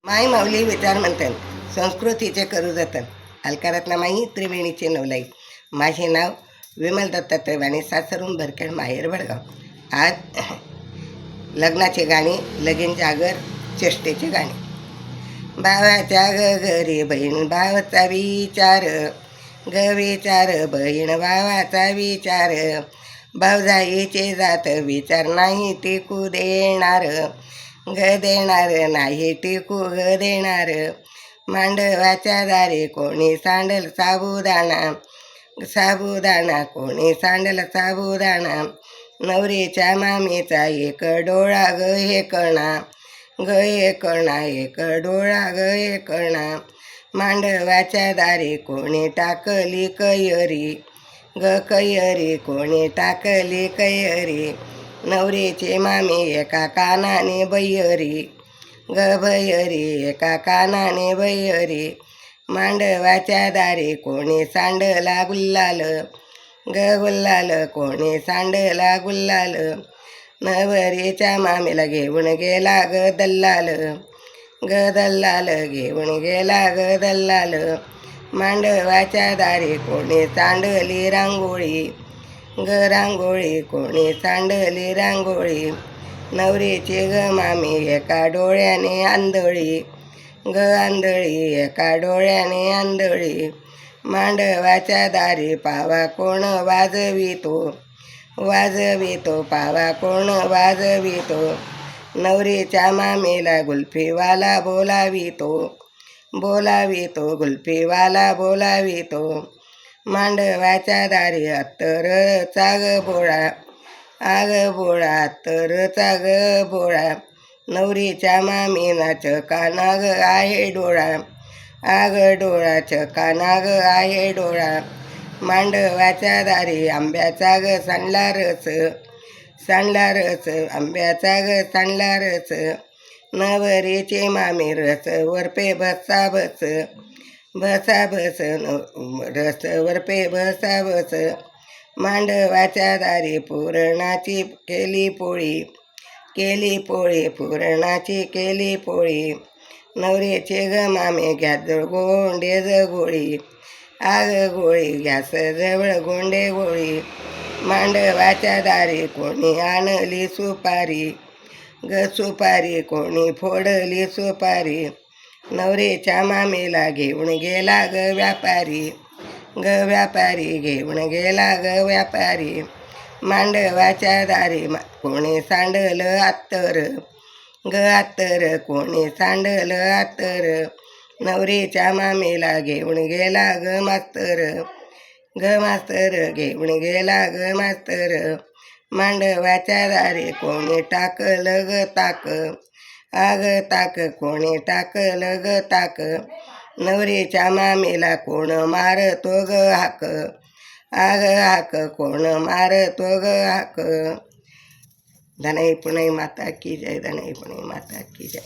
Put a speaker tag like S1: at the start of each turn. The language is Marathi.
S1: माई माऊली विचार म्हणतन संस्कृतीचे करू जतन अलकारातला माई त्रिवेणीचे नवलाई. माझे नाव विमल दत्तात्रय वाणी, सासरून भरखेड, माहेर भडगाव. आज लग्नाचे गाणे, लगीन जागर, चेष्टेचे गाणे. भावाच्या घरी बहीण भावाचा विचार, विचार बहीण भावाचा विचार. भावजाईचे जात विचार नाही टिकू देणार, देणार नाही टिकू देणार. मांडवाच्या दारी कोणी सांडल साबुदाणा, साबुदाणा कोणी सांडल साबुदाणा. नवरीच्या मामीचा एक डोळा ग हे कणा, हे कणा एक डोळा हे कणा. मांडवाच्या दारी कोणी टाकली कैरी, कैरी कोणी टाकली कैरी. नवरीची मामी एका कानाने बैरी, भैरी एका कानाने बैरी. मांडवाच्या दारी कोणी सांडला गुल्लाल, गुल्लाल कोणी सांडला गुल्लाल. नवरीच्या मामीला घेऊन गेला दल्लाल, दल्लाल घेऊन गेला दल्लाल. मांडवाच्या दारी कोणी सांडली रांगोळी, रांगोळी कोणी सांडली रांगोळी. नवरीची मामी एका डोळ्याने आंधळी, आंधळी एका डोळ्याने आंधळी. मांडवाच्या दारी पावा कोण वाजवितो, वाजवितो पावा कोण वाजवितो. नवरीच्या मामीला गुल्फीवाला बोलावितो, बोलावितो गुल्फीवाला बोलावितो. मांडवाच्या दारी अत्तरचा ग बोळा, आग बोळा अत्तरचा ग बोळा. नवरीच्या मामीना चकाना ग आहे डोळा, आग डोळा चकाना ग आहे डोळा. मांडवाच्या दारी आंब्याचा ग सांडला रस, सांडला रस आंब्याचा ग सांडला रस. नवरीची मामी रस वरपे भसा बस, भसा बस रस वरपे भसा बस. मांडवाच्या दारी पुरणाची केली पोळी, केली पोळी पुरणाची केली पोळी. नवरीचे ग मामे गॅस गोंडे ज गोळी, आग गोळी गॅस जवळ गोंडे गोळी. मांडवाच्या दारी कोणी आणली सुपारी, ग सुपारी कोणी फोडली सुपारी. नवरीच्या मामीला घेऊन गेला ग व्यापारी, व्यापारी घेऊन गेला ग व्यापारी. मांडवाच्या दारी कोणी सांडलं अत्तर, अत्तर कोणी सांडलं अत्तर. नवरीच्या मामीला घेऊन गेला ग मास्तर, मास्तर घेऊन गेला ग मास्तर. मांडवाच्या दारी कोणी टाकलं ग ताक, आग ताक कोणी टाकलं ग ताक. नवरीच्या मामीला कोण मारतो ग हाक, आग हाक कोण मारतो ग हाक. धनाई पुणे माता की जय, धनाई पुणे माता की जय.